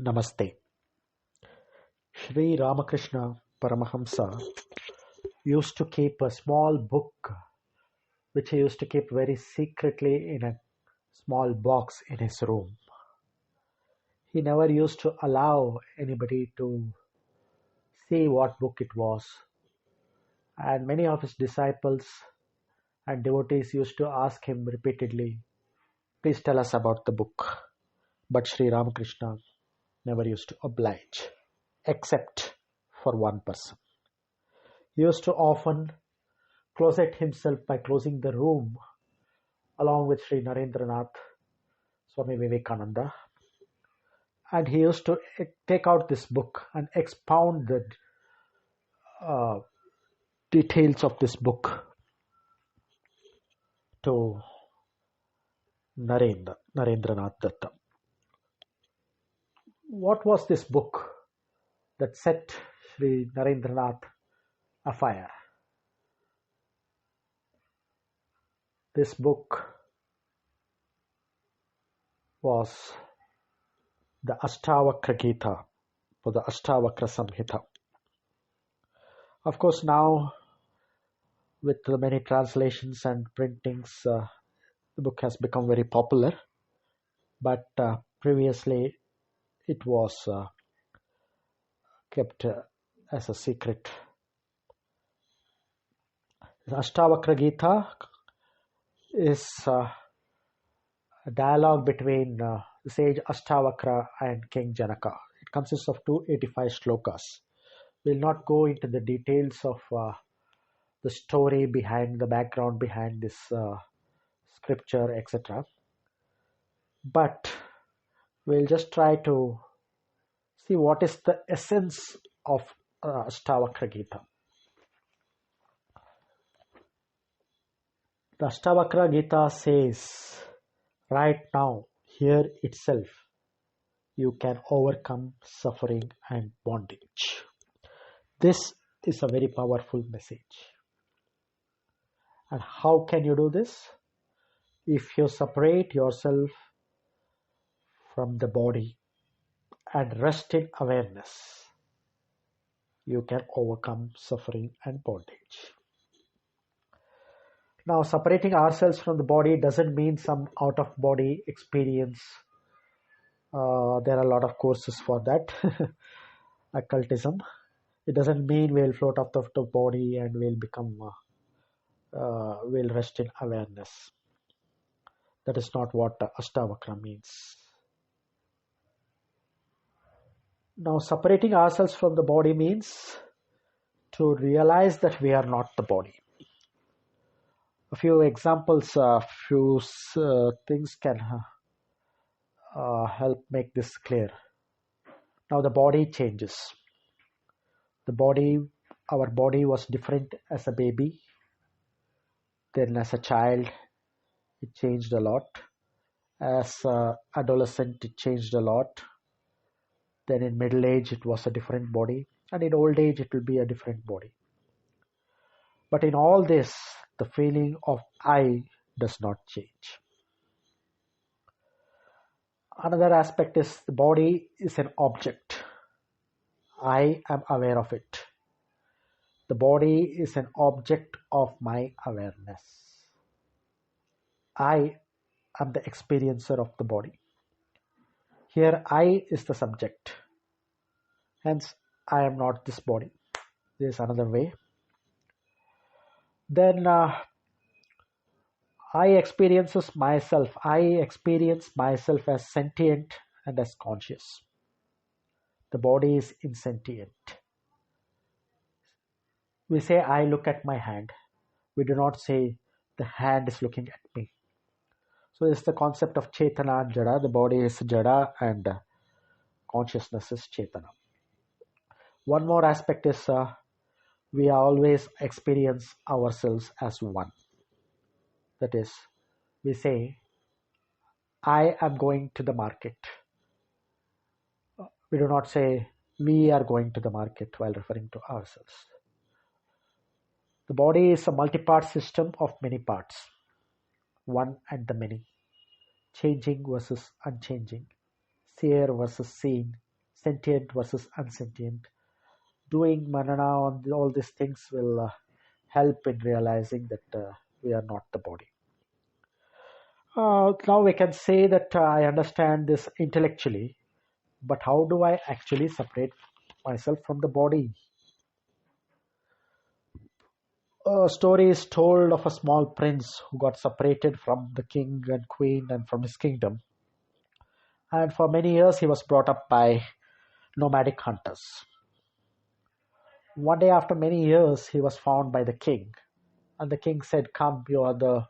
Namaste. Sri Ramakrishna Paramahamsa used to keep a small book which he used to keep very secretly in a small box in his room. He never used to allow anybody to see what book it was, and many of his disciples and devotees used to ask him repeatedly, "Please tell us about the book." But Sri Ramakrishna never used to oblige, except for one person. He used to often closet himself by closing the room along with Sri Narendranath, Swami Vivekananda, and he used to take out this book and expound the uh, details of this book to Narendranath Datta. What was this book that set Sri Narendranath afire? This book was the Astavakra Gita, or the Astavakra Samhita. Of course, now with the many translations and printings, the book has become very popular, but previously it was kept as a secret. The Astavakra Gita is a dialogue between the sage Astavakra and King Janaka. It consists of 285 shlokas. We'll not go into the details of the story behind, the background behind this scripture, etc. But we'll just try to see what is the essence of Astavakra Gita. The Astavakra Gita says, right now, here itself, you can overcome suffering and bondage. This is a very powerful message. And how can you do this? If you separate yourself from the body and rest in awareness, you can overcome suffering and bondage. Now, separating ourselves from the body doesn't mean some out-of-body experience. There are a lot of courses for that. Occultism. It doesn't mean we'll float off the body and we'll rest in awareness. That is not what Astavakra means. Now, separating ourselves from the body means to realize that we are not the body. A few examples, things can help make this clear. Now the body changes. Our body was different as a baby. Then as a child, it changed a lot. As an adolescent, it changed a lot. Then in middle age, it was a different body. And in old age, it will be a different body. But in all this, the feeling of I does not change. Another aspect is the body is an object. I am aware of it. The body is an object of my awareness. I am the experiencer of the body. Here I is the subject. Hence, I am not this body. There is another way. Then I experience myself as sentient and as conscious. The body is insentient. We say, I look at my hand. We do not say, the hand is looking at me. So this is the concept of Chetana and Jada. The body is Jada and consciousness is Chetana. One more aspect is we always experience ourselves as one. That is, we say, I am going to the market. We do not say, we are going to the market while referring to ourselves. The body is a multi-part system of many parts. One and the many. Changing versus unchanging. Seer versus seen. sentient versus unsentient. Doing manana on all these things will help in realizing that we are not the body. Now we can say that I understand this intellectually, but how do I actually separate myself from the body? A story is told of a small prince who got separated from the king and queen and from his kingdom. And for many years, he was brought up by nomadic hunters. One day, after many years, he was found by the king. And the king said, "Come, you are the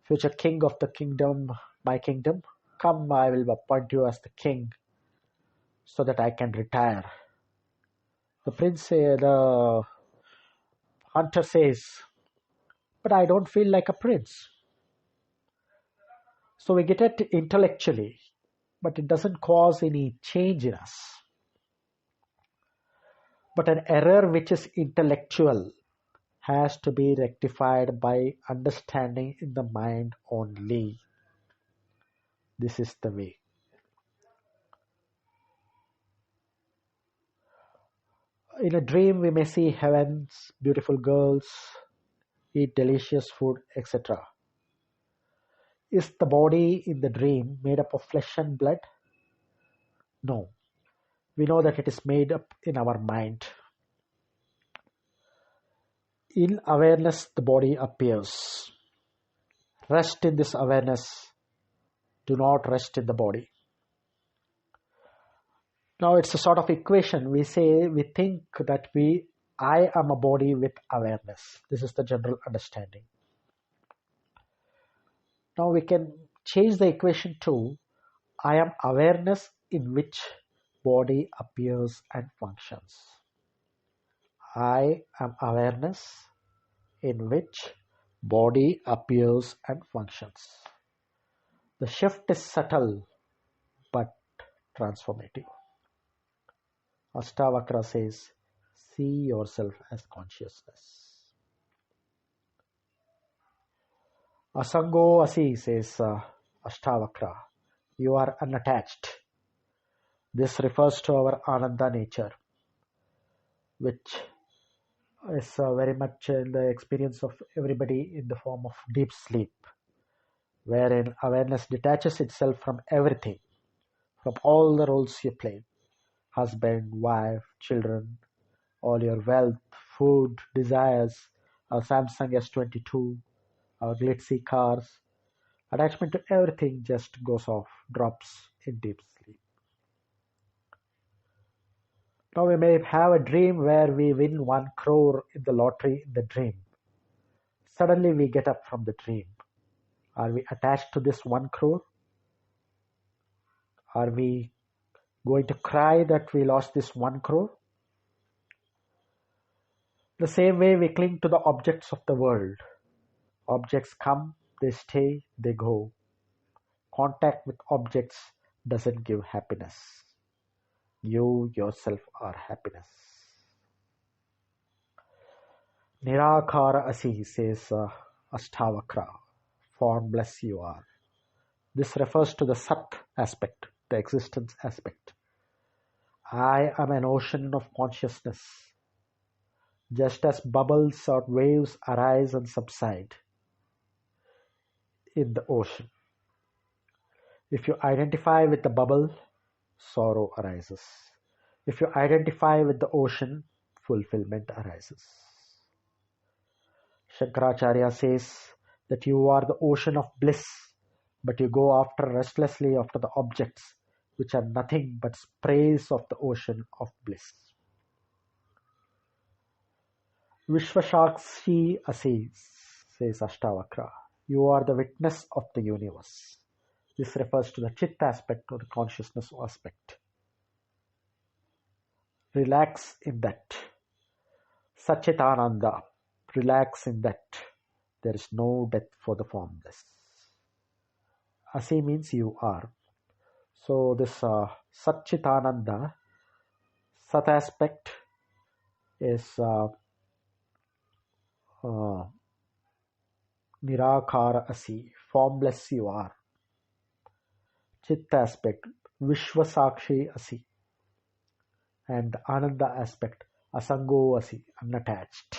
future king of the kingdom, my kingdom. Come, I will appoint you as the king so that I can retire." The hunter says, "But I don't feel like a prince." So we get it intellectually, but it doesn't cause any change in us. But an error which is intellectual has to be rectified by understanding in the mind only. This is the way. In a dream, we may see heavens, beautiful girls, eat delicious food, etc. Is the body in the dream made up of flesh and blood? No. We know that it is made up in our mind. In awareness, the body appears. Rest in this awareness. Do not rest in the body. Now it's a sort of equation. We think that I am a body with awareness. This is the general understanding. Now we can change the equation to I am awareness in which body appears and functions. I am awareness in which body appears and functions. The shift is subtle but transformative. Astavakra says, see yourself as consciousness. Asango Asi says, Astavakra, you are unattached. This refers to our Ananda nature, which is very much in the experience of everybody in the form of deep sleep, wherein awareness detaches itself from everything, from all the roles you play, husband, wife, children, all your wealth, food, desires, our Samsung S22, our glitzy cars, attachment to everything just goes off, drops in deep sleep. Now we may have a dream where we win 1 crore in the lottery in the dream. Suddenly we get up from the dream. Are we attached to this 1 crore? Are we going to cry that we lost this 1 crore? The same way we cling to the objects of the world. Objects come, they stay, they go. Contact with objects doesn't give happiness. You yourself are happiness. Nirakara Asi says Astavakra, formless you are. This refers to the Sat aspect, the existence aspect. I am an ocean of consciousness. Just as bubbles or waves arise and subside in the ocean. If you identify with the bubble, sorrow arises. If you identify with the ocean, fulfillment arises. Shankaracharya says that you are the ocean of bliss, but you go restlessly after the objects which are nothing but sprays of the ocean of bliss. Vishwashakshi Asi says Astavakra, you are the witness of the universe. This refers to the Chitta aspect or the consciousness aspect. Relax in that. Satchitananda, relax in that. There is no death for the formless. Asi means you are. So this Satchitananda, Sat aspect is Nirakara Asi, formless you are. Chitta aspect, Vishwasakshi Asi. and the Ananda aspect, Asangovasi, unattached.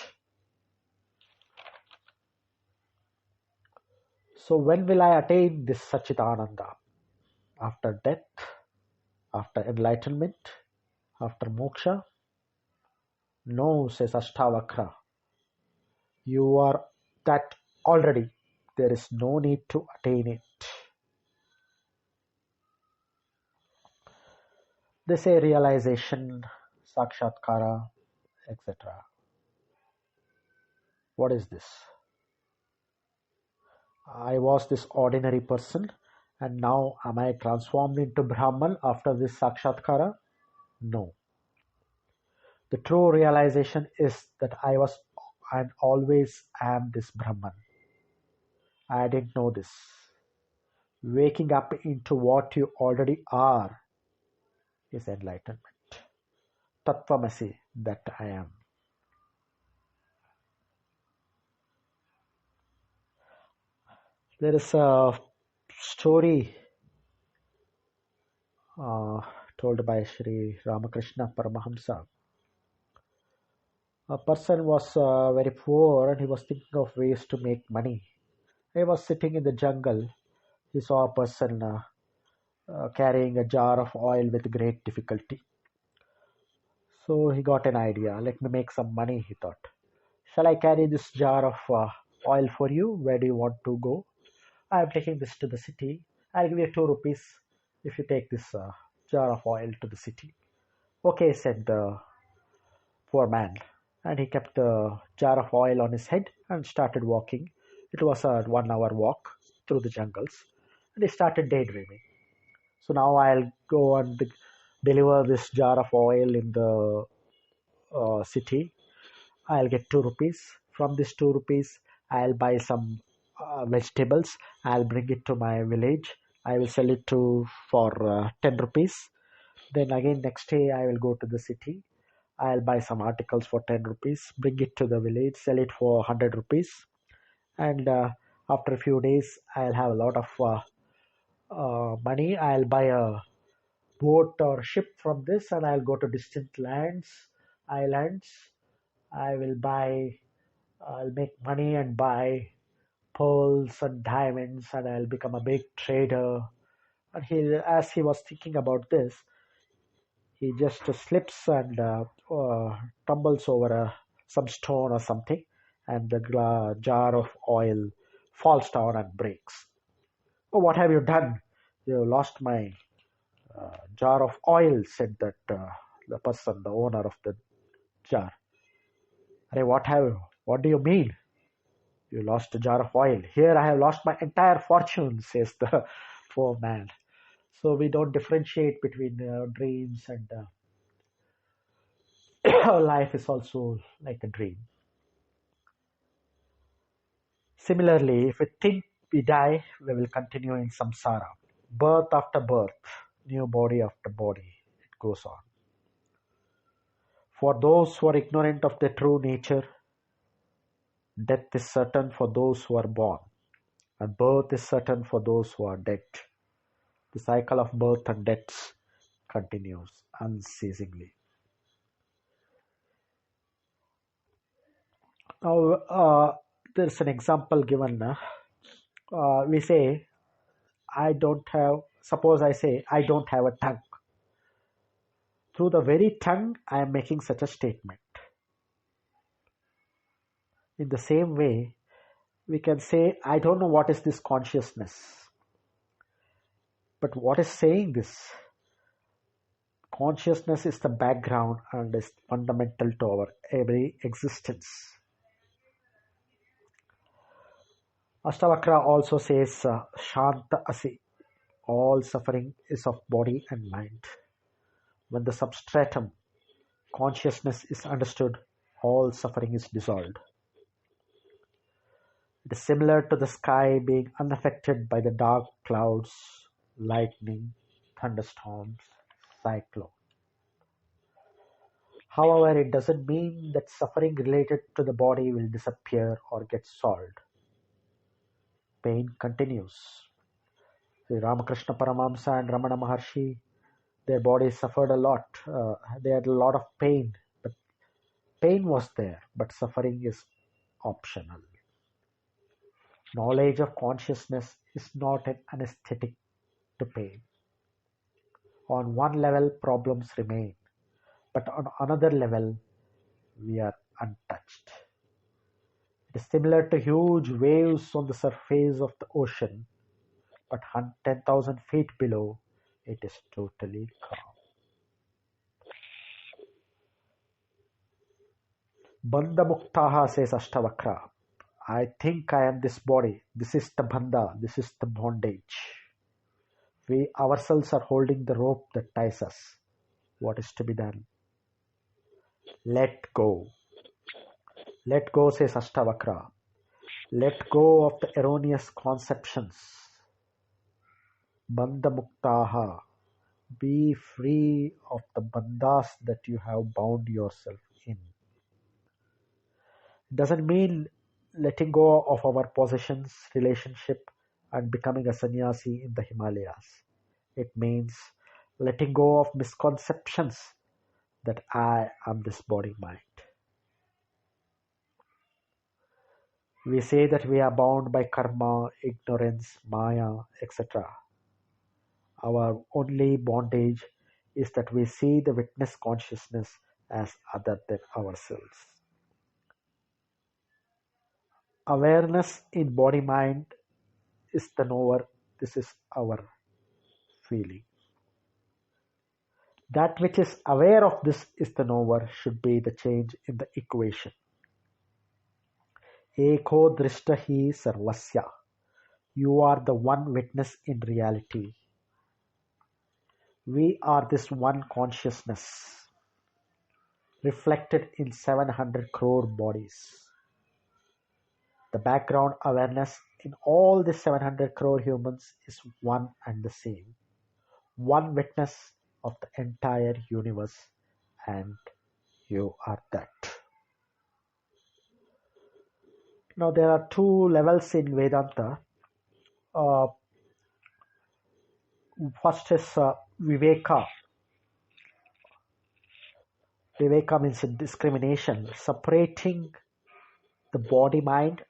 So when will I attain this Sachitananda? After death? After enlightenment? After moksha? No, says Astavakra. You are that already. There is no need to attain it. They say realization, sakshatkara, etc. What is this? I was this ordinary person and now am I transformed into Brahman after this sakshatkara? No. The true realization is that I was and always am this Brahman. I didn't know this. Waking up into what you already are is enlightenment. Tattvamasi, that I am. There is a story uh, told by Sri Ramakrishna Paramahamsa. A person was very poor and he was thinking of ways to make money. He was sitting in the jungle. He saw a person carrying a jar of oil with great difficulty. So he got an idea. Let me make some money, he thought. Shall I carry this jar of oil for you? Where do you want to go? I am taking this to the city. I'll give you 2 rupees if you take this jar of oil to the city. Okay, said the poor man. And he kept the jar of oil on his head and started walking. It was a 1 hour walk through the jungles. And he started daydreaming. So now I'll go and deliver this jar of oil in the city. I'll get 2 rupees. From this 2 rupees, I'll buy some vegetables. I'll bring it to my village. I will sell it to for 10 rupees. Then again next day I will go to the city. I'll buy some articles for 10 rupees, bring it to the village, sell it for 100 rupees. And after a few days, I'll have a lot of money. I'll buy a boat or ship from this and I'll go to distant islands. I will I'll make money and buy pearls and diamonds and I'll become a big trader. And as he was thinking about this, he just slips and tumbles over some stone or something, and the jar of oil falls down and breaks. Oh, what have you done? You lost my jar of oil, said that the person, the owner of the jar. Hey, what do you mean? You lost a jar of oil. Here I have lost my entire fortune, says the poor man. So we don't differentiate between dreams and life is also like a dream. Similarly, if we think we die, we will continue in samsara. Birth after birth, new body after body, it goes on. For those who are ignorant of their true nature, death is certain for those who are born, and birth is certain for those who are dead. The cycle of birth and death continues unceasingly. Now, there's an example given. We say, suppose I say, I don't have a tongue. Through the very tongue, I am making such a statement. In the same way, we can say, I don't know what is this consciousness. But what is saying this? Consciousness is the background and is fundamental to our every existence. Astavakra also says, Shanta Asi, all suffering is of body and mind. When the substratum, consciousness, is understood, all suffering is dissolved. It is similar to the sky being unaffected by the dark clouds, lightning, thunderstorms, cyclone. However, it doesn't mean that suffering related to the body will disappear or get solved. Pain continues. Sri Ramakrishna Paramahamsa and Ramana Maharshi, Their bodies suffered a lot. They had a lot of pain, but pain was there, but suffering is optional. Knowledge of consciousness is not an anesthetic to pain. On one level, problems remain, but on another level, we are untouched. It is similar to huge waves on the surface of the ocean, but 10,000 feet below, it is totally calm. Bandha Muktaha, says Astavakra. I think I am this body. This is the bandha. This is the bondage. We ourselves are holding the rope that ties us. What is to be done? Let go. Let go, says Astavakra. Let go of the erroneous conceptions. Bandha Muktaha. Be free of the bandhas that you have bound yourself in. It doesn't mean letting go of our possessions, relationship, and becoming a sannyasi in the Himalayas. It means letting go of misconceptions that I am this body mind. We say that we are bound by karma, ignorance, maya, etc. Our only bondage is that we see the witness consciousness as other than ourselves. Awareness in body mind is the knower. This is our feeling. That which is aware of this is the knower should be the change in the equation. Eko drishtahi sarvasya. You are the one witness in reality. We are this one consciousness reflected in 700 crore bodies. The background awareness in all the 700 crore humans is one and the same. One witness of the entire universe, and you are that. Now there are two levels in Vedanta. First is Viveka. Viveka means discrimination, separating the body mind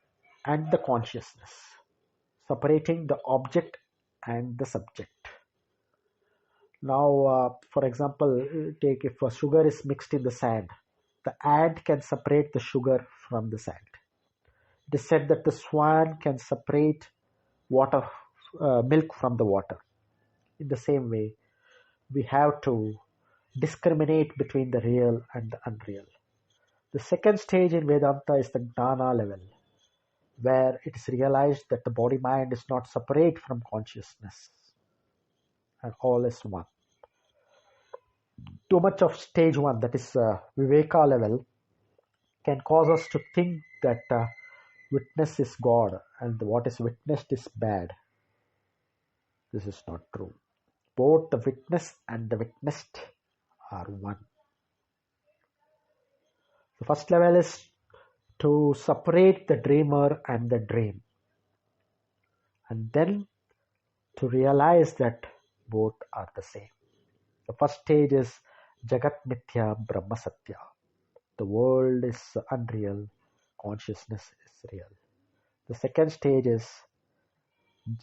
and the consciousness, separating the object and the subject. Now, for example, take if a sugar is mixed in the sand, the ant can separate the sugar from the sand. It is said that the swan can separate milk from the water. In the same way, we have to discriminate between the real and the unreal. The second stage in Vedanta is the Gnana level, where it is realized that the body-mind is not separate from consciousness, and all is one. Too much of stage one, that is Viveka level, can cause us to think that witness is God and what is witnessed is bad. This is not true. Both the witness and the witnessed are one. The first level is to separate the dreamer and the dream, and then to realize that both are the same. The first stage is Jagat Mithya Brahma Satya. The world is unreal, consciousness is real. The second stage is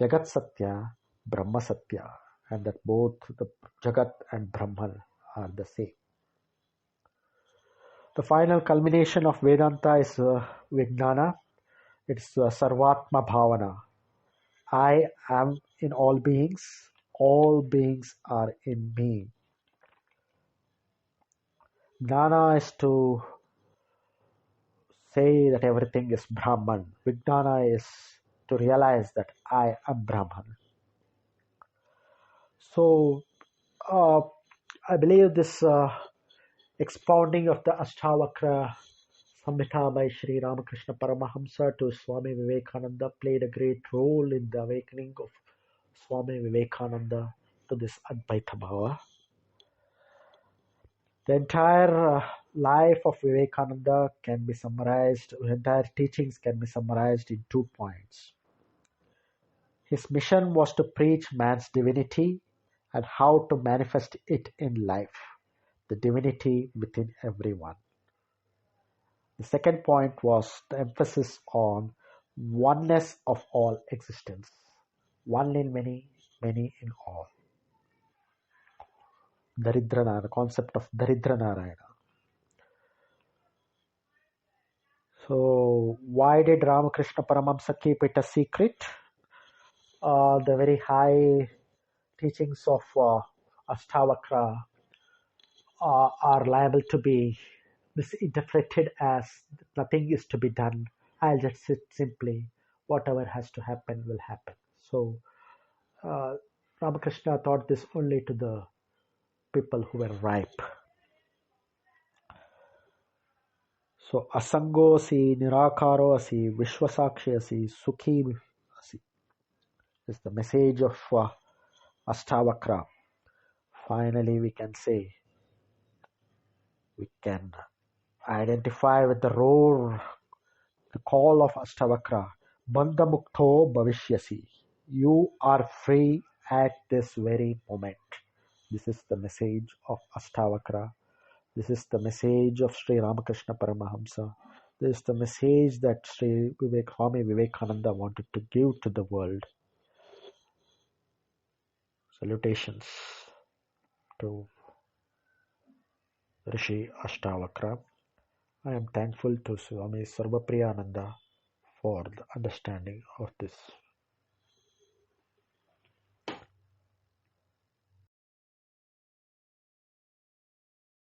Jagat Satya Brahma Satya, and that both the Jagat and Brahman are the same. The final culmination of Vedanta is Vijnana. It's Sarvatma Bhavana. I am in all beings are in me. Jnana is to say that everything is Brahman. Vijnana is to realize that I am Brahman. So, I believe this expounding of the Astavakra Samhita by Sri Ramakrishna Paramahamsa to Swami Vivekananda played a great role in the awakening of Swami Vivekananda to this Advaita Bhava. The entire life of Vivekananda can be summarized, the entire teachings can be summarized in 2 points. His mission was to preach man's divinity and how to manifest it in life, the divinity within everyone. The second point was the emphasis on oneness of all existence. One in many, many in all. Daridra Narayana, concept of Daridra Narayana. So, why did Ramakrishna Paramahamsa keep it a secret? The very high teachings of Astavakra are liable to be misinterpreted as nothing is to be done. I'll just sit simply, whatever has to happen will happen. So, uh, Ramakrishna taught this only to the people who were ripe. So, Asango asi, Nirakaro asi, Vishwasakshi asi, Sukhi asi is the message of Astavakra. Finally, we can say, we can identify with the roar, the call of Astavakra. Bandha Mukto Bhavishyasi. You are free at this very moment. This is the message of Astavakra. This is the message of Sri Ramakrishna Paramahamsa. This is the message that Swami Vivekananda wanted to give to the world. Salutations to Rishi Astavakra. I am thankful to Swami Sarvapriyananda for the understanding of this.